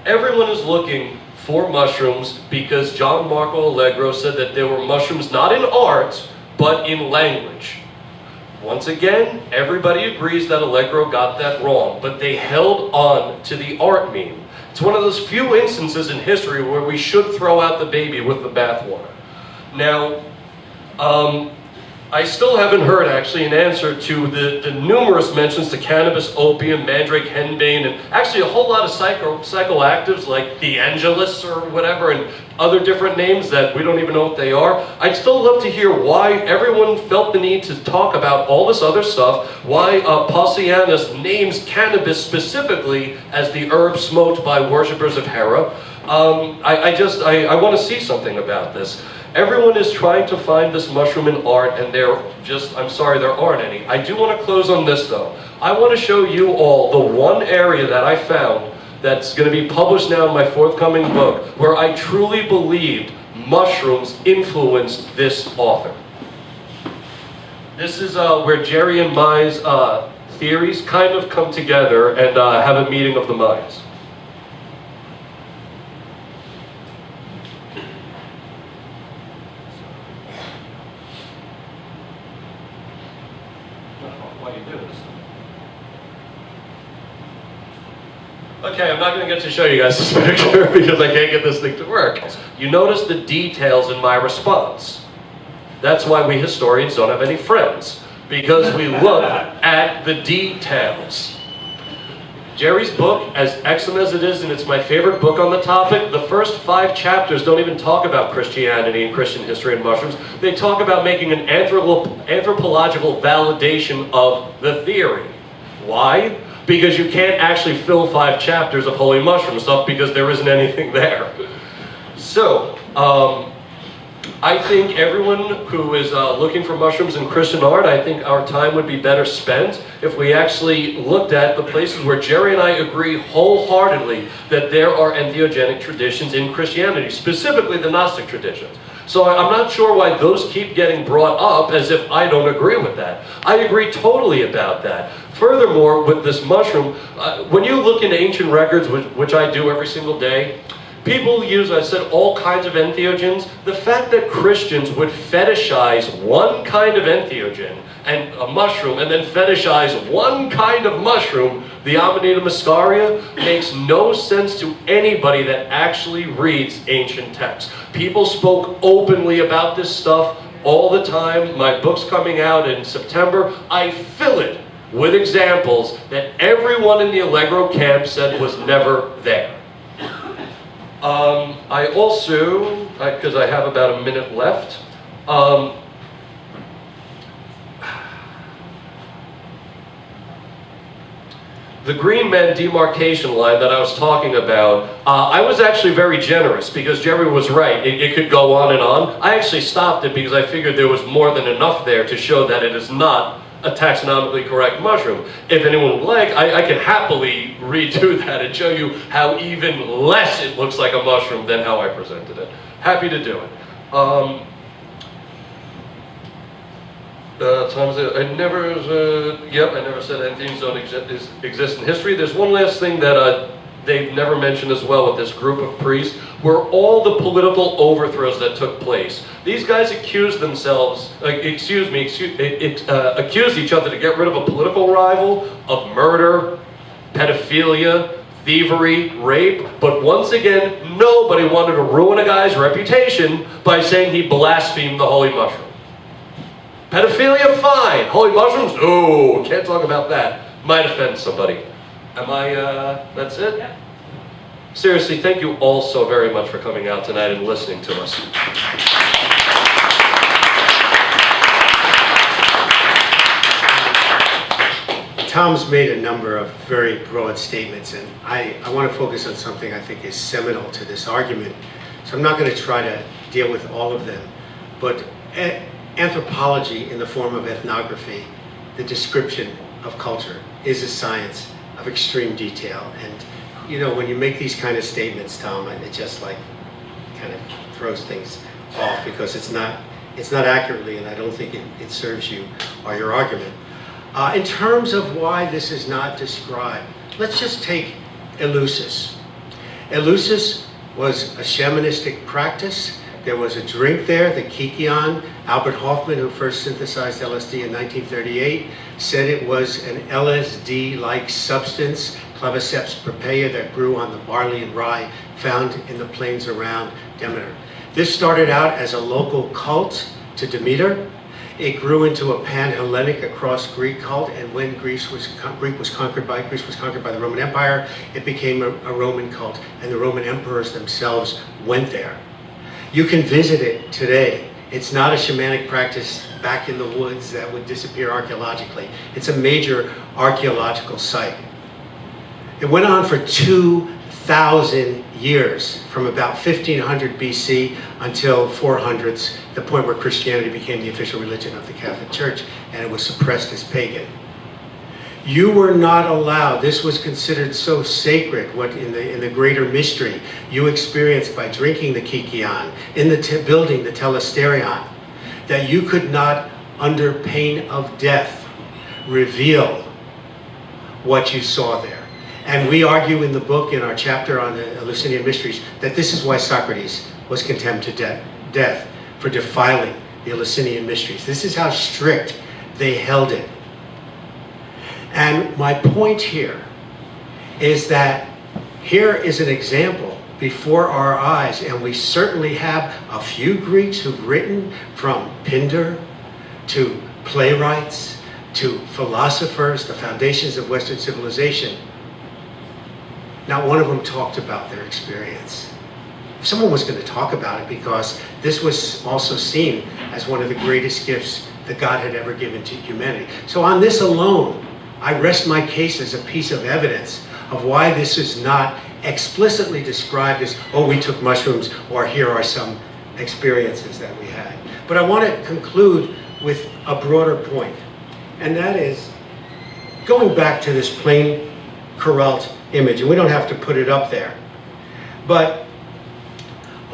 Everyone is looking for mushrooms because John Marco Allegro said that there were mushrooms not in art, but in language. Once again, everybody agrees that Allegro got that wrong, but they held on to the art meme. It's one of those few instances in history where we should throw out the baby with the bathwater. Now, I still haven't heard, actually, an answer to the numerous mentions to cannabis, opium, mandrake, henbane, and actually a whole lot of psychoactives like the Angelus or whatever, and other different names that we don't even know what they are. I'd still love to hear why everyone felt the need to talk about all this other stuff, why Paulsianus names cannabis specifically as the herb smoked by worshippers of Hera. I want to see something about this. Everyone is trying to find this mushroom in art, and I'm sorry, there aren't any. I do want to close on this, though. I want to show you all the one area that I found that's going to be published now in my forthcoming book, where I truly believed mushrooms influenced this author. This is where Jerry and Mai's theories kind of come together and have a meeting of the minds. Okay, I'm not going to get to show you guys this picture because I can't get this thing to work. You notice the details in my response. That's why we historians don't have any friends, because we look at the details. Jerry's book, as excellent as it is, and it's my favorite book on the topic, the first 5 chapters don't even talk about Christianity and Christian history and mushrooms. They talk about making an anthropological validation of the theory. Why? Because you can't actually fill 5 chapters of holy mushroom stuff because there isn't anything there. So, I think everyone who is looking for mushrooms in Christian art, I think our time would be better spent if we actually looked at the places where Jerry and I agree wholeheartedly that there are entheogenic traditions in Christianity, specifically the Gnostic traditions. So I'm not sure why those keep getting brought up as if I don't agree with that. I agree totally about that. Furthermore, with this mushroom, when you look into ancient records, which I do every single day, people use, I said, all kinds of entheogens. The fact that Christians would fetishize one kind of entheogen and a mushroom, and then fetishize one kind of mushroom, the Amanita muscaria, makes no sense to anybody that actually reads ancient texts. People spoke openly about this stuff all the time. My book's coming out in September. I fill it with examples that everyone in the Allegro camp said was never there. I also, because I have about a minute left, the Green Men demarcation line that I was talking about, I was actually very generous because Jerry was right. It could go on and on. I actually stopped it because I figured there was more than enough there to show that it is not a taxonomically correct mushroom. If anyone would like, I can happily redo that and show you how even less it looks like a mushroom than how I presented it. Happy to do it. I never said anything don't exist in history. There's one last thing that they've never mentioned as well with this group of priests, were all the political overthrows that took place. These guys accused themselves, accused each other to get rid of a political rival, of murder, pedophilia, thievery, rape, but once again, nobody wanted to ruin a guy's reputation by saying he blasphemed the holy mushroom. Pedophilia, fine. Holy mushrooms? Oh, can't talk about that. Might offend somebody. Am I, that's it? Yeah. Seriously, thank you all so very much for coming out tonight and listening to us. Tom's made a number of very broad statements, and I want to focus on something I think is seminal to this argument. So I'm not going to try to deal with all of them, but anthropology in the form of ethnography, the description of culture, is a science of extreme detail. And you know, when you make these kind of statements, Tom, it just like kind of throws things off because it's not accurately, and I don't think it serves you or your argument. In terms of why this is not described, let's just take Eleusis. Eleusis was a shamanistic practice. There was a drink there, the Kikion. Albert Hoffman, who first synthesized LSD in 1938, said it was an LSD-like substance, Claviceps purpurea, that grew on the barley and rye found in the plains around Demeter. This started out as a local cult to Demeter. It grew into a pan-Hellenic across Greek cult, and when Greece was conquered by the Roman Empire, it became a Roman cult, and the Roman emperors themselves went there. You can visit it today. It's not a shamanic practice back in the woods that would disappear archaeologically. It's a major archaeological site. It went on for 2,000 years, from about 1500 BC until 400s, the point where Christianity became the official religion of the Catholic Church, and it was suppressed as pagan. You were not allowed, this was considered so sacred, what in the greater mystery you experienced by drinking the Kikion, in the building the Telesterion, that you could not, under pain of death, reveal what you saw there. And we argue in the book, in our chapter on the Eleusinian Mysteries, that this is why Socrates was condemned to death for defiling the Eleusinian Mysteries. This is how strict they held it. And my point here is that here is an example before our eyes, and we certainly have a few Greeks who've written, from Pindar to playwrights to philosophers, the foundations of Western civilization. Not one of them talked about their experience. If someone was going to talk about it, because this was also seen as one of the greatest gifts that God had ever given to humanity. So on this alone, I rest my case as a piece of evidence of why this is not explicitly described as, oh, we took mushrooms, or here are some experiences that we had. But I want to conclude with a broader point, and that is going back to this plain Kuralt image, and we don't have to put it up there. But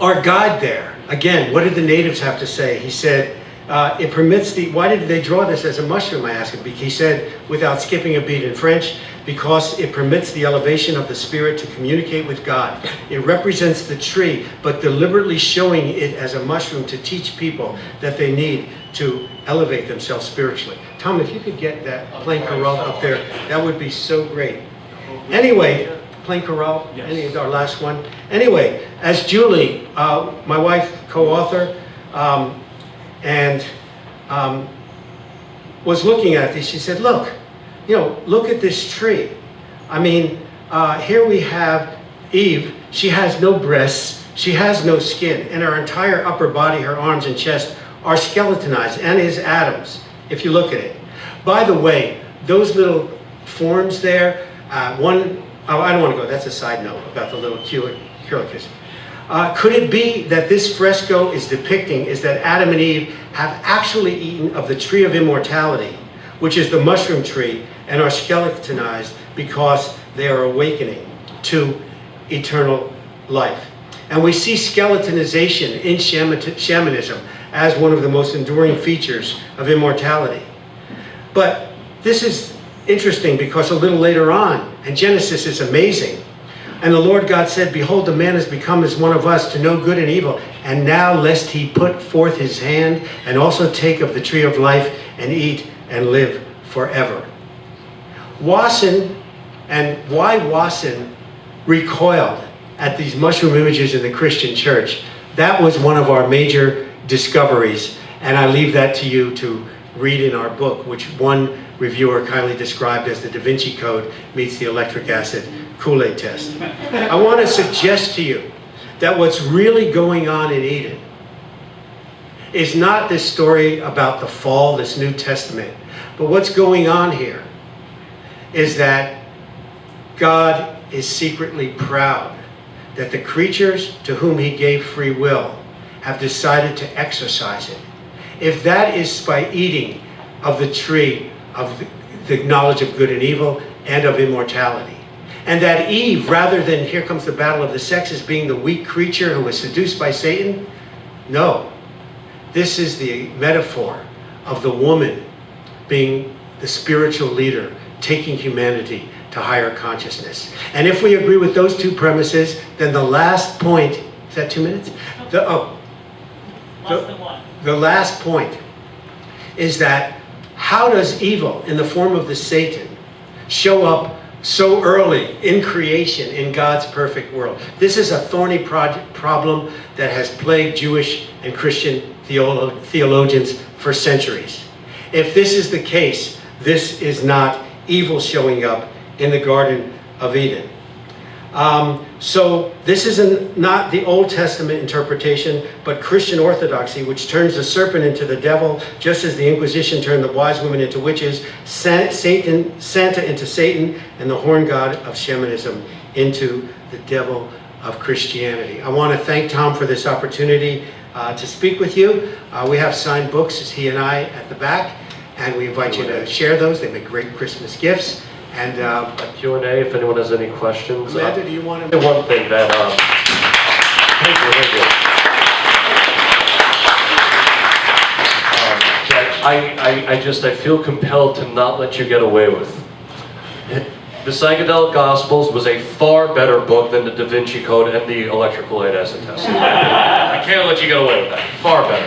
our guide there, again, what did the natives have to say? He said, it permits the, why did they draw this as a mushroom, I asked him. He said, without skipping a beat in French, because it permits the elevation of the spirit to communicate with God. It represents the tree, but deliberately showing it as a mushroom to teach people that they need to elevate themselves spiritually. Tom, if you could get that plain Kuralt up there, that would be so great. Anyway, plain Kuralt, yes. Our last one. Anyway, as Julie, my wife, co-author, was looking at this, she said, look, look at this tree. I mean, here we have Eve. She has no breasts, she has no skin, and her entire upper body, her arms and chest, are skeletonized, and is atoms, if you look at it. By the way, those little forms there, I don't want to go, that's a side note about the little curlicus. Could it be that this fresco is depicting is that Adam and Eve have actually eaten of the tree of immortality, which is the mushroom tree, and are skeletonized because they are awakening to eternal life? And we see skeletonization in shamanism as one of the most enduring features of immortality. But this is interesting because a little later on, and Genesis is amazing, and the Lord God said, behold, the man has become as one of us to know good and evil. And now lest he put forth his hand and also take of the tree of life and eat and live forever. Wasson, and why Wasson recoiled at these mushroom images in the Christian church, that was one of our major discoveries. And I leave that to you to read in our book, which one reviewer kindly described as the Da Vinci Code meets the electric acid Kool-Aid test. I want to suggest to you that what's really going on in Eden is not this story about the fall, this New Testament, but what's going on here is that God is secretly proud that the creatures to whom he gave free will have decided to exercise it. If that is by eating of the tree of the knowledge of good and evil and of immortality. And that Eve, rather than here comes the battle of the sexes, being the weak creature who was seduced by Satan, no. This is the metaphor of the woman being the spiritual leader, taking humanity to higher consciousness. And if we agree with those two premises, then the last point, is that 2 minutes? Less than one. The last point is that how does evil in the form of the Satan show up so early in creation in God's perfect world? This is a thorny problem that has plagued Jewish and Christian theologians for centuries. If this is the case, this is not evil showing up in the Garden of Eden. So this is not the Old Testament interpretation, but Christian orthodoxy, which turns the serpent into the devil, just as the Inquisition turned the wise women into witches, Santa into Satan, and the horn god of shamanism into the devil of Christianity. I want to thank Tom for this opportunity to speak with you. We have signed books, as he and I, at the back, and we invite you to share those. They make great Christmas gifts. And a Q&A, if anyone has any questions. Amanda, do you want to? One thing that, thank you. That I feel compelled to not let you get away with. The Psychedelic Gospels was a far better book than the Da Vinci Code and the electrical light acid test. I can't let you get away with that. Far better.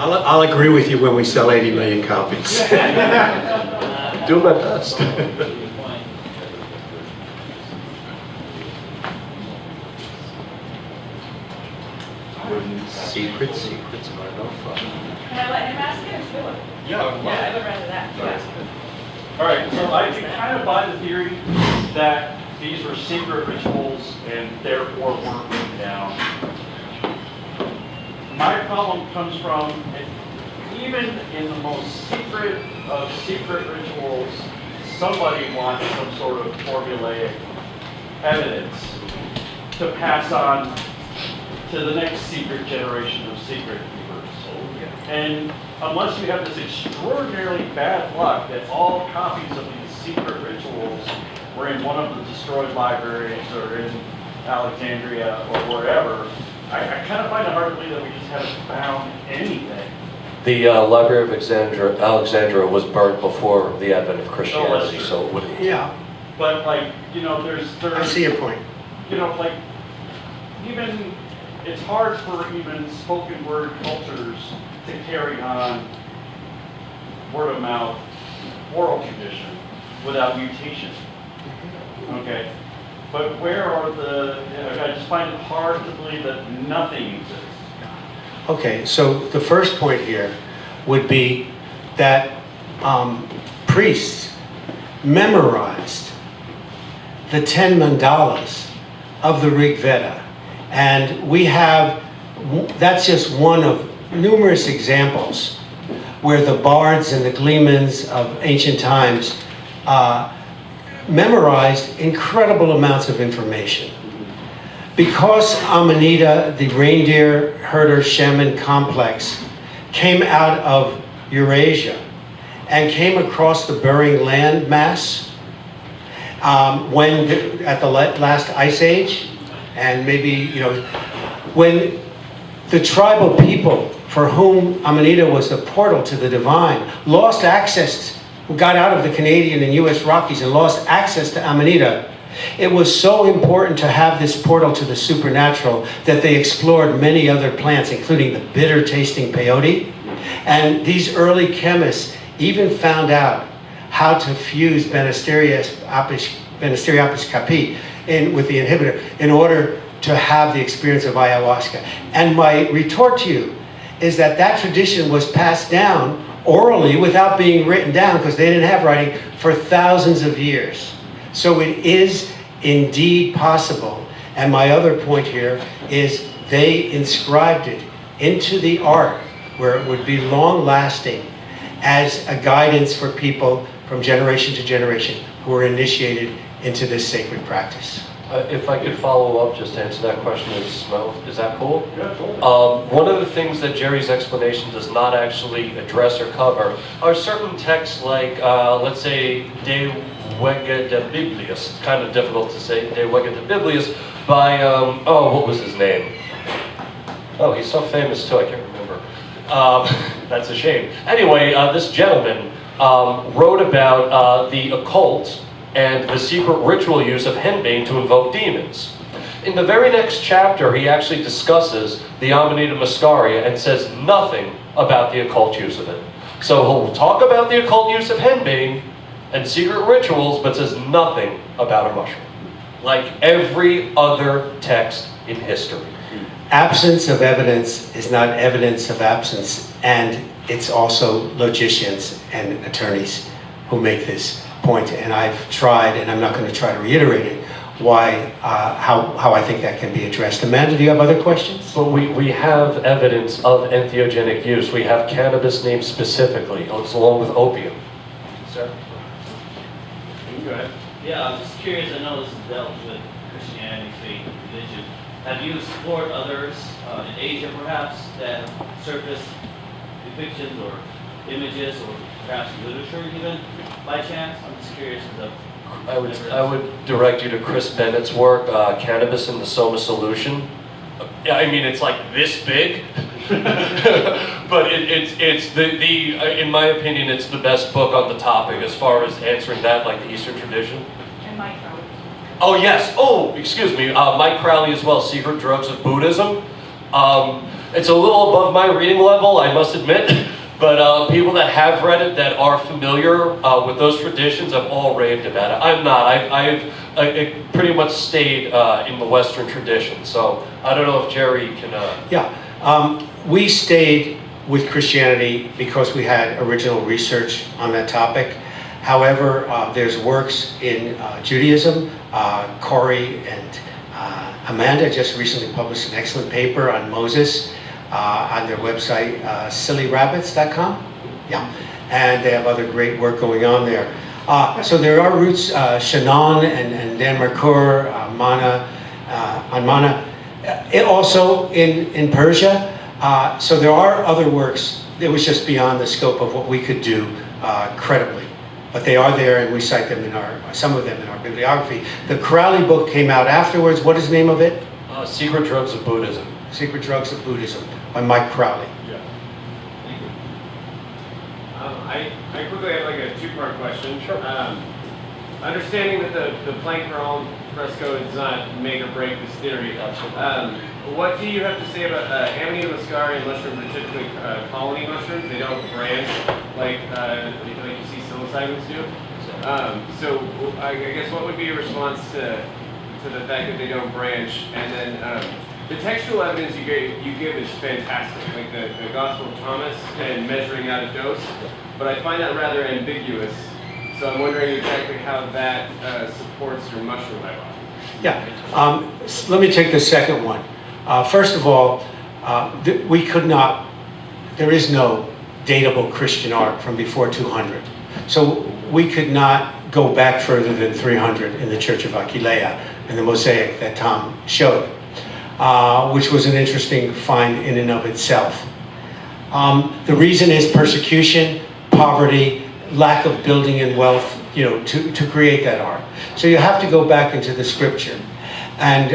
I'll agree with you when we sell 80 million copies. Do my best. Secrets are no fun. Can I let him ask it or do it? Yeah. I would rather that. All right, so I can kind of buy the theory that these were secret rituals and therefore weren't written down. My problem comes from, even in the most secret of secret rituals, somebody wants some sort of formulaic evidence to pass on to the next secret generation of secret keepers. And unless you have this extraordinarily bad luck that all copies of these secret rituals were in one of the destroyed libraries or in Alexandria or wherever, I kind of find it hard to believe that we just haven't found anything. The Library of Alexandria was burnt before the advent of Christianity, so it wouldn't. Yeah. But like, you know, there's I see your point. You know, like, even, it's hard for even spoken word cultures to carry on word of mouth oral tradition without mutation. Okay? But where are I just find it hard to believe that nothing exists. Okay, so the first point here would be that priests memorized the 10 mandalas of the Rig Veda. And we have, that's just one of numerous examples where the bards and the gleamans of ancient times memorized incredible amounts of information. Because Amanita, the reindeer herder shaman complex, came out of Eurasia and came across the Bering Land mass at the last ice age, and maybe, you know, when the tribal people for whom Amanita was the portal to the divine lost access, got out of the Canadian and US Rockies and lost access to Amanita, it was so important to have this portal to the supernatural that they explored many other plants, including the bitter tasting peyote. And these early chemists even found out how to fuse Banisteriopsis capi with the inhibitor in order to have the experience of ayahuasca. And my retort to you is that that tradition was passed down orally without being written down, because they didn't have writing, for thousands of years. So it is indeed possible. And my other point here is they inscribed it into the art where it would be long lasting as a guidance for people from generation to generation who are initiated into this sacred practice. If I could follow up just to answer that question as well, is that cool? Yeah, totally. One of the things that Jerry's explanation does not actually address or cover are certain texts like, let's say, De Wege de Biblius. It's kind of difficult to say, De Wege de Biblius, by, what was his name? Oh, he's so famous too, I can't remember. That's a shame. Anyway, this gentleman wrote about the occult and the secret ritual use of henbane to invoke demons. In the very next chapter, he actually discusses the Amanita muscaria and says nothing about the occult use of it. So he'll talk about the occult use of henbane and secret rituals, but says nothing about a mushroom. Like every other text in history. Absence of evidence is not evidence of absence, and it's also logicians and attorneys who make this point. And I've tried, and I'm not going to try to reiterate it, how I think that can be addressed. Amanda, do you have other questions? But we have evidence of entheogenic use. We have cannabis named specifically, along with opium. Sir? Go ahead. Yeah, I'm just curious. I know this is dealt with Christianity, faith, religion. Have you explored others in Asia, perhaps, that have surfaced depictions or images, or perhaps literature even, by chance? I'm just curious because I would direct you to Chris Bennett's work, Cannabis in the Soma Solution. I mean, it's like this big, but it's in my opinion, it's the best book on the topic as far as answering that, like the Eastern tradition. And Mike Crowley. Oh yes. Oh, excuse me. Mike Crowley as well. Secret Drugs of Buddhism. It's a little above my reading level, I must admit. But people that have read it, that are familiar with those traditions, have all raved about it. I'm not. I've pretty much stayed in the Western tradition. So I don't know if Jerry can. Yeah. We stayed with Christianity because we had original research on that topic. However, there's works in Judaism. Corey and Amanda just recently published an excellent paper on Moses on their website, sillyrabbits.com. Yeah, and they have other great work going on there. So there are roots, Shannon and Dan Merkur, Mana, also in Persia. So there are other works. It was just beyond the scope of what we could do credibly. But they are there, and we cite them some of them in our bibliography. The Crowley book came out afterwards. What is the name of it? Secret Drugs of Buddhism. Secret Drugs of Buddhism by Mike Crowley. Yeah. Thank you. I quickly have like a two-part question. Sure. Understanding that the Planck fresco does not make or break this theory. Absolutely. What do you have to say about Amanita muscaria mushrooms are typically colony mushrooms? They don't branch like you see psilocybins do. So I guess what would be your response to the fact that they don't branch? And then the textual evidence you give is fantastic, like the Gospel of Thomas and measuring out a dose. But I find that rather ambiguous. So I'm wondering exactly how that supports your mushroom hypothesis. Yeah. Let me take the second one. First of all, we could not. There is no datable Christian art from before 200. So we could not go back further than 300 in the Church of Aquileia and the mosaic that Tom showed, which was an interesting find in and of itself. The reason is persecution, poverty, lack of building and wealth, to create that art. So you have to go back into the scripture and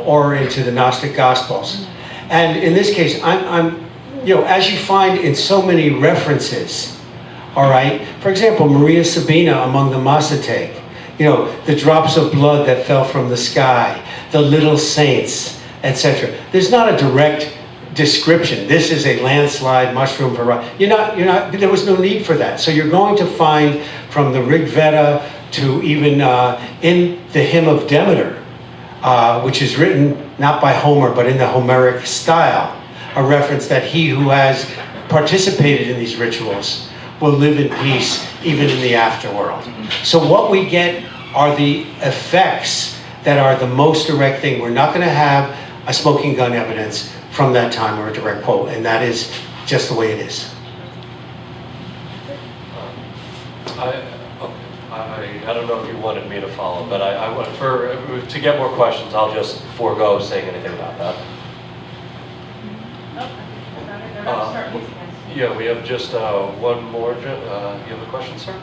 or into the Gnostic Gospels. And in this case, I'm as you find in so many references, all right? For example, Maria Sabina among the Masatek, the drops of blood that fell from the sky, the little saints, etc. There's not a direct description. This is a landslide mushroom variety. There was no need for that. So you're going to find from the Rig Veda to even in the Hymn of Demeter, which is written not by Homer, but in the Homeric style, a reference that he who has participated in these rituals will live in peace even in the afterworld. So what we get are the effects that are the most direct thing. We're not going to have a smoking gun evidence from that time or a direct quote, and that is just the way it is. I don't know if you wanted me to follow, but to get more questions, I'll just forego saying anything about that. Yeah, we have just one more. You have a question, sir?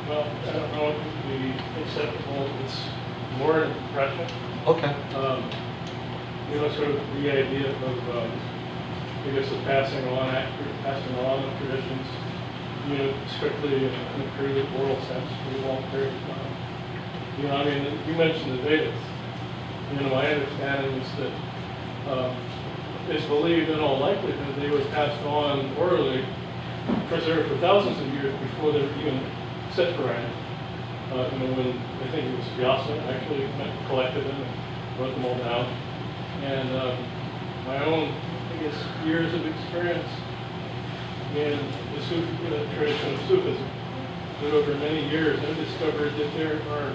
Well, I don't know if it would be acceptable. It's more an impression. Okay. Sort of the idea of guess, the passing on of traditions, you know, strictly in a purely oral sense for a long period of time. You know, I mean, you mentioned the Vedas. You know, my understanding is that it's believed in all likelihood they were passed on orally, preserved for thousands of years before they were even set for granted. You know, when I think it was Vyasa actually collected them and wrote them all down. And my own, I guess, years of experience in the Sufi tradition of Sufism, that over many years I've discovered that there are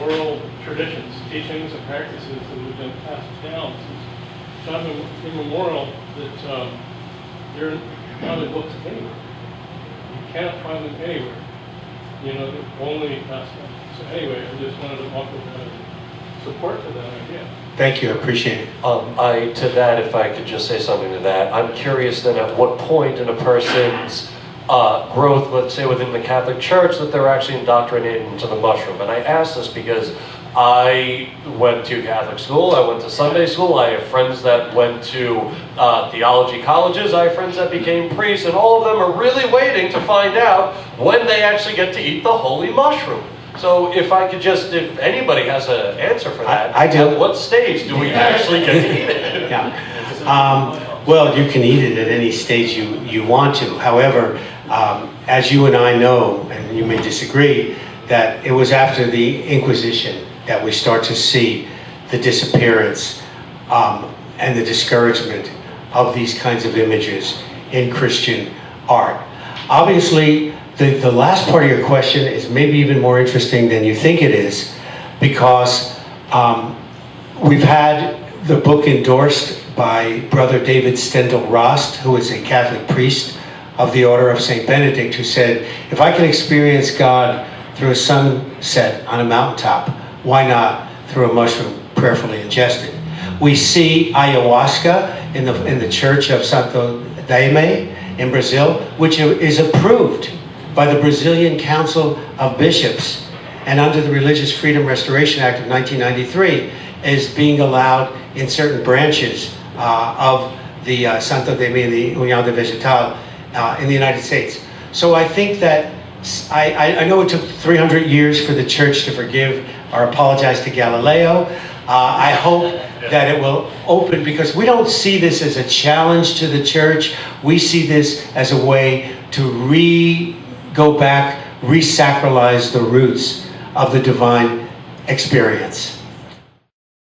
oral traditions, teachings, and practices that have been passed down since time immemorial that they're not in books anywhere. You cannot find them anywhere. You know, they're only passed down. So anyway, I just wanted to offer that support to that idea. Thank you, I appreciate it. To that, if I could just say something to that, I'm curious then at what point in a person's growth, let's say within the Catholic Church, that they're actually indoctrinated into the mushroom. And I ask this because I went to Catholic school, I went to Sunday school, I have friends that went to theology colleges, I have friends that became priests, and all of them are really waiting to find out when they actually get to eat the holy mushroom. So if I could just, if anybody has an answer for that, I do. At what stage do we actually get to eat it? Yeah. Well, you can eat it at any stage you want to. However, as you and I know, and you may disagree, that it was after the Inquisition that we start to see the disappearance and the discouragement of these kinds of images in Christian art. Obviously, the last part of your question is maybe even more interesting than you think it is, because we've had the book endorsed by Brother David Stendhal-Rast, who is a Catholic priest of the Order of St. Benedict, who said, if I can experience God through a sunset on a mountaintop, why not through a mushroom prayerfully ingested? We see ayahuasca in the Church of Santo Daime in Brazil, which is approved by the Brazilian Council of Bishops, and under the Religious Freedom Restoration Act of 1993 is being allowed in certain branches of the Santo Daime and the União de Vegetal in the United States. So I think that, I know it took 300 years for the Church to forgive or apologize to Galileo. I hope that it will open, because we don't see this as a challenge to the Church. We see this as a way to go back, re-sacralize the roots of the divine experience.